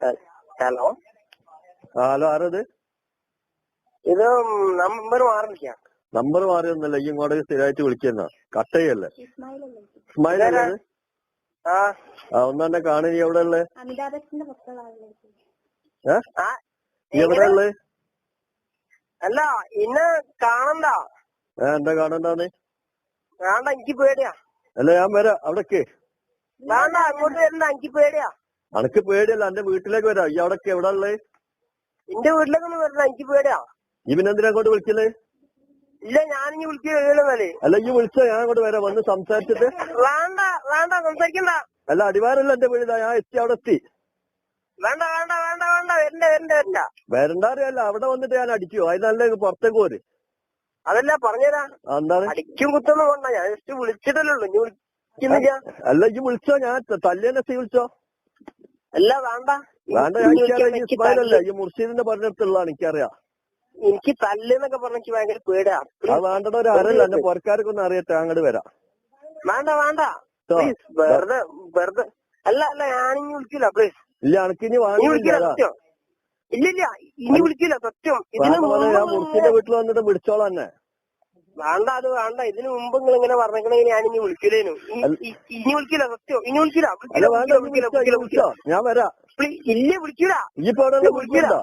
Hello hello ആരത്? ഇത് number മാറില്ല. നമ്പർ മാറിയൊന്നല്ല, ഈ ഇങ്ങോട്ട് സ്ഥിരമായിട്ട് വിളിക്കുന്ന കട്ടയല്ലേ? ഇസ്മായിൽ അല്ലേ? ഒന്നെ കാണും. നീ എവിടെ ഉള്ളേ? എവിടെ ഉള്ളേ? അല്ല ഇന്നെ കാണണ്ട. എന്താ കാണണ്ടാന്ന്? വേണ്ട, എനിക്ക് പേടിയാ. അല്ല ഞാൻ വരാം അവിടേക്ക്. വേണ്ട, അങ്ങോട്ട് വരണ്ട, എനിക്ക് പേടിയാ. അനക്ക് പേടിയല്ല, എന്റെ വീട്ടിലേക്ക് വരാം. ഈ അവിടേക്ക് എവിടെ ഉള്ളേ? എന്റെ വീട്ടിലേക്കൊന്നും വരണ്ട, എനിക്ക് പേടിയാ. ഇവനെന്തിനാ അങ്ങോട്ട് വിളിക്കല്? ഇല്ല, ഞാനിനി വിളിക്കുന്നല്ലേ. അല്ല ഈ വിളിച്ചോ, ഞാൻ അങ്ങോട്ട് വരാം. വന്ന് സംസാരിച്ചിട്ട്. വേണ്ട വേണ്ട, സംസാരിക്കണ്ട. അല്ല അടിവാരല്ല എന്റെ വീട്, ഞാൻ എത്തി, അവിടെ എത്തി. വേണ്ട വേണ്ട വേണ്ട വേണ്ട, വരണ്ട വരണ്ട വരണ്ട. വരണ്ടാറിയല്ല, അവിടെ വന്നിട്ട് ഞാൻ അടിക്കുവോ? അതിനല്ലേ പുറത്തേക്ക് പോര്. അതല്ല പറഞ്ഞുതരാ. എന്താണ്? അടിക്കും കുത്തൊന്നും വേണ്ട, ഞാൻ ജസ്റ്റ് വിളിച്ചിട്ടല്ലേ ഉള്ളൂ. ഇനി വിളിക്കുന്നില്ല. അല്ല ഈ വിളിച്ചോ, ഞാൻ തല്ലിയെന്നെ വിളിച്ചോ? അല്ല വേണ്ട വേണ്ട, എനിക്കറിയാം. ഈ ഇസ്മായിലല്ലേ, ഈ മുർഷീദിന്റെ പറഞ്ഞിടത്തുള്ളതാണ്, എനിക്കറിയാം. എനിക്ക് തല്ലെന്നൊക്കെ പറഞ്ഞ ഭയങ്കര പേടിയാ. അത് വേണ്ടട, ഒരു അരല്ല, എന്റെ പുറക്കാരൊക്കെ ഒന്ന് അറിയട്ടെ, അങ്ങോട്ട് വരാം. വേണ്ട വേണ്ട, പ്ലീസ്, വെറുതെ വെറുതെ. അല്ല അല്ല, ഞാനിനി വിളിക്കില്ല, പ്ലീസ്. ഇല്ല, അനക്കിനി വിളിക്കില്ല, സത്യം. ഇല്ല ഇല്ല, ഇനി വിളിക്കില്ല, സത്യം. ഇതിന് ഞാൻ മുർഷീദിന്റെ വീട്ടിൽ വന്നിട്ട് വിളിച്ചോളാം തന്നെ. വേണ്ട, അത് വേണ്ട. ഇതിന് മുമ്പ് നിങ്ങൾ ഇങ്ങനെ പറഞ്ഞെങ്കിൽ ഞാനിനി വിളിക്കില്ലേനു. ഇനി വിളിക്കില്ല, സത്യം. ഇനി വിളിക്കില്ല. ഞാൻ വരാം. ഇല്ല, വിളിക്കൂല. വിളിക്കില്ല.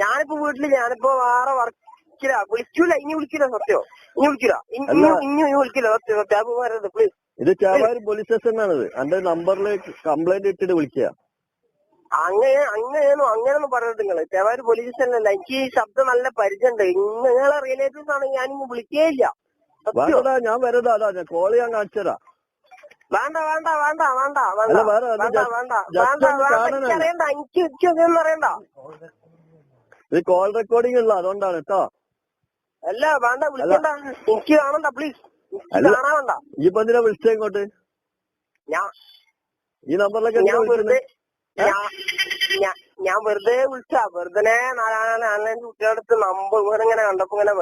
ഞാനിപ്പോ വീട്ടില്, ഞാനിപ്പോ വേറെ വർക്കില്ല. വിളിക്കൂല, ഇനി വിളിക്കില്ല, സത്യം. ഇനി വിളിക്കില്ല, ഇനി വിളിക്കില്ല, സത്യം സത്യം. അപ്പൊ വരരുത്, പ്ലീസ്. ഇത് ചാവാരി പോലീസ് സ്റ്റേഷനാണിത്. എന്റെ നമ്പറിലേക്ക് കംപ്ലൈന്റ് ഇട്ടിട്ട് വിളിക്കുക. അങ്ങനെയൊന്നും പറയരുത് നിങ്ങള്. ചാവാരി പോലീസ് സ്റ്റേഷനല്ല. എനിക്ക് ഈ ശബ്ദം നല്ല പരിചയമുണ്ട്. നിങ്ങളെ റിലേറ്റീവ്സ് ആണെങ്കിൽ ഞാനിങ്ങ് വിളിക്കേയില്ല. ഞാൻ വരതാ, അതാ കോള് ഞാൻ കാണിച്ചതാ. വേണ്ട വേണ്ട വേണ്ട വേണ്ട വേണ്ട വേണ്ട വേണ്ട വേണ്ട, എനിക്കറിയണ്ട. എനിക്കൊന്നും അറിയണ്ട. ഇത് കോൾ റെക്കോർഡിംഗ് ഉള്ള, അതുകൊണ്ടാണ് കേട്ടോ. അല്ല വേണ്ട, വിളിക്കണ്ട. എനിക്ക് കാണണ്ട, പ്ലീസ്. കാണാണ്ട. ഈ എന്തിനാ വിളിച്ചേ ഇങ്ങോട്ട്? ഈ നമ്പറിലൊക്കെ ഞാൻ വെറുതെ വിളിച്ചാ. വെറുതെ നാലാം കുട്ടികളടുത്ത് നമ്പർ ഇങ്ങനെ കണ്ടപ്പോ ഇങ്ങനെ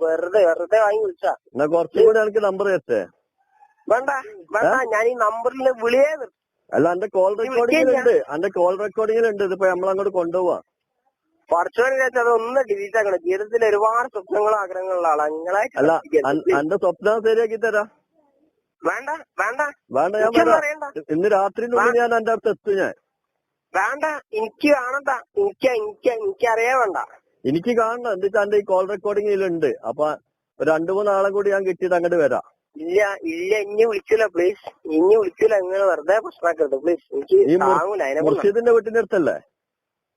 വെറുതെ വാങ്ങി വിളിച്ചാ. എന്നാ കുറച്ചും കൂടി എനിക്ക് നമ്പർ തരട്ടെ? വേണ്ട വേണ്ട, ഞാൻ ഈ നമ്പറിൽ വിളിയേ. അല്ല, എന്റെ കോൾ റെക്കോർഡിങ്ങിലുണ്ട്. ഇതിപ്പോ നമ്മളങ്ങോട്ട് കൊണ്ടുപോവാ. പഠിച്ചോനെ അതൊന്ന് ഡിലീറ്റ് ആക്കണം. ജീവിതത്തിൽ ഒരുപാട് സ്വപ്നങ്ങളും ആഗ്രഹങ്ങളുള്ള ആളാ നിങ്ങളെ. അല്ല, എന്റെ സ്വപ്നം ശരിയാക്കി തരാം. വേണ്ട വേണ്ട വേണ്ട, ഞാൻ അറിയണ്ട. ഇന്ന് രാത്രിനുള്ളിൽ ഞാൻ എന്റെ അടുത്ത് എത്തും. ഞാൻ വേണ്ട, എനിക്ക് കാണണ്ട. എനിക്കറിയാ വേണ്ട. എനിക്ക് കാണണം. എന്നിട്ട് എന്റെ ഈ കോൾ റെക്കോർഡിങ്ങിലുണ്ട്. അപ്പൊ 2-3 ആളെ കൂടി ഞാൻ കിട്ടിയിട്ട് അങ്ങോട്ട് വരാം. ഇല്ല ഇല്ല, ഇനി വിളിക്കൂല, പ്ലീസ്. ഇനി വിളിക്കൂല. നിങ്ങൾ വെറുതെ പ്രശ്നമാക്കരുത്, പ്ലീസ്. എനിക്ക് താങ്ങൂല. മുർഷീദിന്റെ വീട്ടിന്റെ അടുത്തല്ലേ?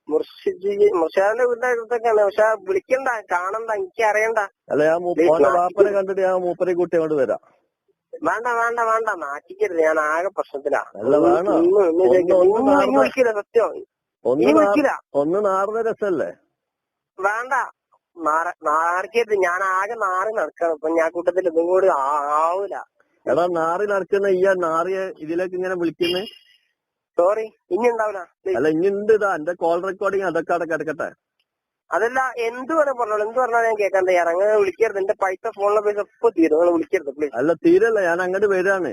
മുർഷാദിന്റെ വീടിന്റെ അടുത്തൊക്കെയാണ്. പക്ഷെ വിളിക്കണ്ട, കാണണ്ട, എനിക്ക് അറിയണ്ട. അല്ല, ഞാൻ വാപ്പനെ കണ്ടിട്ട് ഞാൻ മൂപ്പരെ കൂട്ടി അങ്ങോട്ട് വരാം. വേണ്ട വേണ്ട വേണ്ട, നാട്ടിക്കരുത്. ഞാൻ ആകെ പ്രശ്നത്തിലാ. വിളിക്കില്ല, സത്യം. വിളിക്കില്ല. ഒന്ന് നാറുന്ന രസല്ലേ? വേണ്ട, നാറിക്കരുത്. ഞാൻ ആകെ നാറി നടക്കണം. ഇപ്പൊ ഞാൻ കൂട്ടത്തിൽ ഇതും കൂടി ആവൂല. എടാ, നാറി നടക്കുന്ന നാറിയെ ഇതിലേക്ക് ഇങ്ങനെ വിളിക്കുന്നേ? സോറി, ഇനി ഉണ്ടാവില്ല. അല്ല, ഇനി ഉണ്ട്. ഇതാ എന്റെ കോൾ റെക്കോർഡിങ്, അതൊക്കെ അവിടെ കിടക്കട്ടെ. അതല്ല, എന്ത് വേണേ പറഞ്ഞോളൂ. എന്ത് പറഞ്ഞാൽ ഞാൻ കേൾക്കാൻ തയ്യാറ്. അങ്ങനെ വിളിക്കരുത്. എന്റെ ഫോണിലെ പൈസ ഇപ്പൊ തീരും. നിങ്ങൾ വിളിക്കരുത്, പ്ലീസ്. അല്ല, തീരല്ല, ഞാൻ അങ്ങോട്ട് വരാണ്.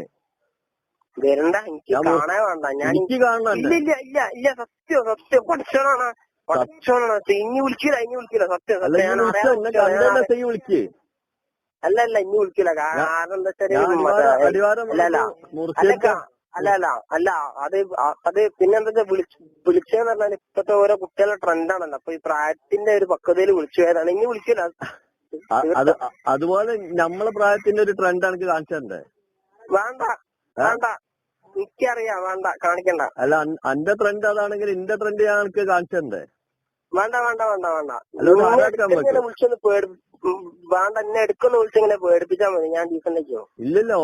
വരണ്ട, എനിക്ക് കാണാൻ വേണ്ട. ഞാൻ ഇല്ല ഇല്ല ഇല്ല ഇല്ല, സത്യം സത്യം. പഠിച്ചോണാണ്. ഇനി വിളിക്കില്ല, സത്യം. അല്ല, ഇനി വിളിക്കില്ല. കാരണം എന്താ അല്ല അത് പിന്നെന്താ വിളിച്ചതെന്ന് പറഞ്ഞാൽ ഇപ്പത്തെ ഓരോ കുട്ടികളുടെ ട്രെൻഡാണല്ലോ. അപ്പൊ ഈ പ്രായത്തിന്റെ ഒരു പക്വതയിൽ വിളിച്ചു പോയതാണ്. ഇനി വിളിക്കില്ല. അതുപോലെ നമ്മളെ പ്രായത്തിന്റെ ഒരു ട്രെൻഡ് എനിക്ക് കാണിച്ചേ. വേണ്ട വേണ്ട, എനിക്കറിയാം. വേണ്ട, കാണിക്കണ്ട. അല്ല, എന്റെ ട്രെൻഡ് അതാണെങ്കിൽ എന്റെ ട്രെൻഡ് ഞാൻ എനിക്ക് കാണിച്ചേ. വേണ്ട വേണ്ട വേണ്ട വേണ്ട, വിളിച്ചൊന്ന് വേണ്ട. എന്നെ എടുക്കൊന്ന് വിളിച്ചിങ്ങനെ പേടിപ്പിച്ചാൽ മതി. ഞാൻ ഡീസന്റേക്കോ. ഇല്ലല്ലോ,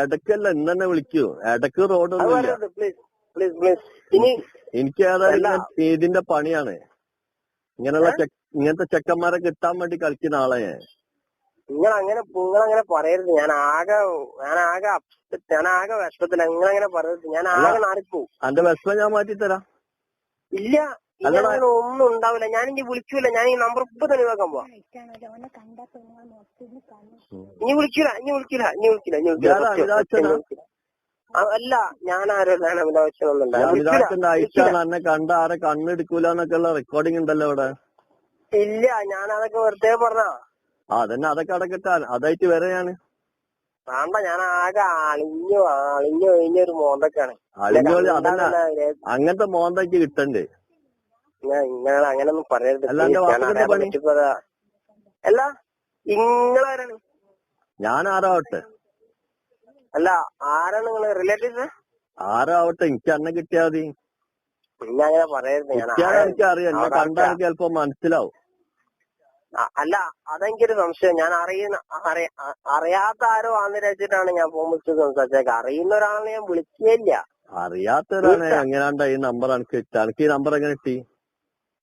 ഇടയ്ക്കല്ല, ഇന്ന് തന്നെ വിളിക്കൂ. ഇടയ്ക്ക് റോഡൊന്നും. Please please please. ഇനി എനിക്ക് ഏതായാലും ഇതിന്റെ പണിയാണ്. ഇങ്ങനത്തെ ചെക്കന്മാരെ കിട്ടാൻ വേണ്ടി കളിക്കുന്ന ആളെ ഞാൻ. നിങ്ങളങ്ങനെ പറയരുത്. ഞാൻ ആകെ വിഷമത്തില. നിങ്ങളങ്ങനെ പറയരുത്. ഞാൻ ആകെ നാറിപ്പോവും. എന്റെ വിഷമം ഞാൻ മാറ്റിത്തരാം. ഇല്ല, ഒന്നും ഉണ്ടാവില്ല. ഞാനിനി വിളിക്കൂല. ഞാൻ ഈ നമ്പർ ഇപ്പൊ തന്നെ വെക്കാൻ പോവാ. ഇനി വിളിക്കൂല. അല്ല ഞാൻ ആരും ആവശ്യമൊന്നുമില്ല. അമിതാഭത്തിന്റെ അയച്ചാണ് എന്നെ കണ്ട ആരെ കണ്ണെടുക്കൂലെന്നൊക്കെ ഉള്ള റെക്കോർഡിംഗ് ഉണ്ടല്ലോ ഇവിടെ. ഇല്ല, ഞാൻ അതൊക്കെ വെറുതെ പറഞ്ഞാ. അതന്നെ, അതൊക്കെ അടക്കട്ടെ, അതായിട്ട് വരെ ഞാന് വേണ്ട, ഞാൻ ആകെ അളിഞ്ഞു കഴിഞ്ഞൊരു മോന്തൊക്കെയാണ്. അളിഞ്ഞോളി. അതന്നെ, അങ്ങനത്തെ മോന്തൊക്കെ കിട്ടണ്ടേ. നിങ്ങൾ അങ്ങനൊന്നും പറയരുത്. അല്ലാണ്ട് പണി അല്ല നിങ്ങളാരാണ്? ഞാൻ ആരാവട്ടെ? അല്ല ആരാണ് നിങ്ങള്? റിലേറ്റീവ്സ്? ആരാവട്ടെ, എനിക്ക് അന്നെ കിട്ടിയാ മതി. പിന്നെ അങ്ങനെ പറയരുത്. എനിക്ക് അറിയാം, എന്നെ കണ്ടാൽ എനിക്ക് ചിലപ്പോ മനസ്സിലാവും. അല്ല, അതെനിക്കൊരു സംശയം. ഞാൻ അറിയാത്ത ആരോ ആണെന്ന് വെച്ചിട്ടാണ് ഞാൻ ഫോൺ വിളിച്ച് സംസാരിച്ചേക്ക. അറിയുന്ന ഒരാളെ ഞാൻ വിളിക്കുകയില്ല. അറിയാത്തവരാണ്. എങ്ങനെയാണ്ട ഈ നമ്പർ എനിക്ക് കിട്ടുക? എനിക്ക് ഈ നമ്പർ എങ്ങനെ കിട്ടി?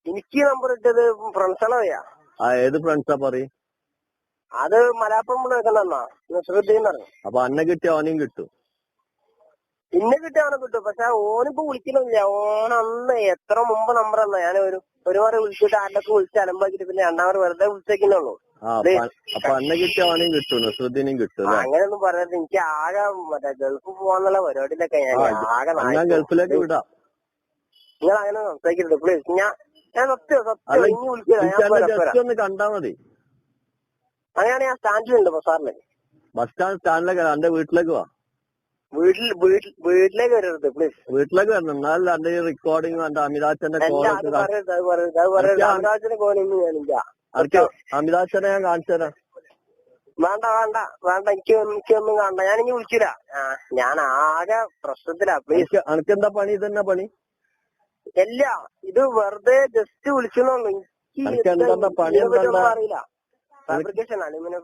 എനിക്ക് നമ്പർ ഇട്ടത് ഫ്രണ്ട്സാണ് പറയാ. ഏത് ഫ്രണ്ട്സാ പറയും? അത് മലയാപ്പം വെക്കണെന്നാ നസ്രുദ്ദീൻ പറഞ്ഞു. അപ്പൊ അന്നെ കിട്ടിയ ഓനെയും കിട്ടും. ഇന്നെ കിട്ടിയ അവനെ കിട്ടും. പക്ഷെ ഓനിപ്പോ വിളിക്കണില്ല. ഓനന്ന് എത്ര മുമ്പ് നമ്പർ തന്നാ. ഞാൻ ഒരുപാട് വിളിച്ചിട്ട് ആരിലൊക്കെ വിളിച്ച് അലമ്പാക്കിട്ട് പിന്നെ രണ്ടാമത് വെറുതെ വിളിച്ചേക്കുന്നുള്ളൂ. അപ്പൊ അന്നെ കിട്ടിയ ഓനെയും കിട്ടും, നസ്രുദ്ദീനെയും കിട്ടും. അങ്ങനെയൊന്നും പറയരുത്. എനിക്ക് ആകെ മറ്റേ ഗൾഫിൽ പോവാന്നുള്ള പരിപാടിയിലൊക്കെ ആകെ ഗൾഫിലേക്ക് വിടാം. നിങ്ങൾ അങ്ങനെ സംസാരിക്കരുത് പ്ലീസ്. ഞാൻ സത്യം ഇനി വിളിക്കുക. ഒന്ന് കണ്ടാ മതി. അങ്ങനെയാണ് ഞാൻ സ്റ്റാൻഡിലുണ്ട് ബസാറില്. ബസ് സ്റ്റാൻഡിലേക്ക് എന്റെ വീട്ടിലേക്ക് വാ. വീട്ടിലേക്ക് വരരുത് പ്ലീസ്. വീട്ടിലേക്ക് വരണം. എന്നാലും എന്റെ ഈ റെക്കോർഡിംഗ് എന്റെ അമിതാഭന്റെ അമിതാഭനെ ഞാൻ കാണിച്ചു തരാം. വേണ്ട എനിക്കൊന്നും കാണണ്ട. ഞാനിനി വിളിച്ചില്ല. ഞാൻ ആകെ പ്രശ്നത്തിലാ പ്ലീസ്. അനക്കെന്താ പണി? ഇതന്നെ പണി? ഇല്ല, ഇത് വെറുതെ ജസ്റ്റ് വിളിച്ചെന്നുള്ളൂ. എനിക്ക് എന്താ പണി? എന്താ അറിയില്ല. Fabrication aluminium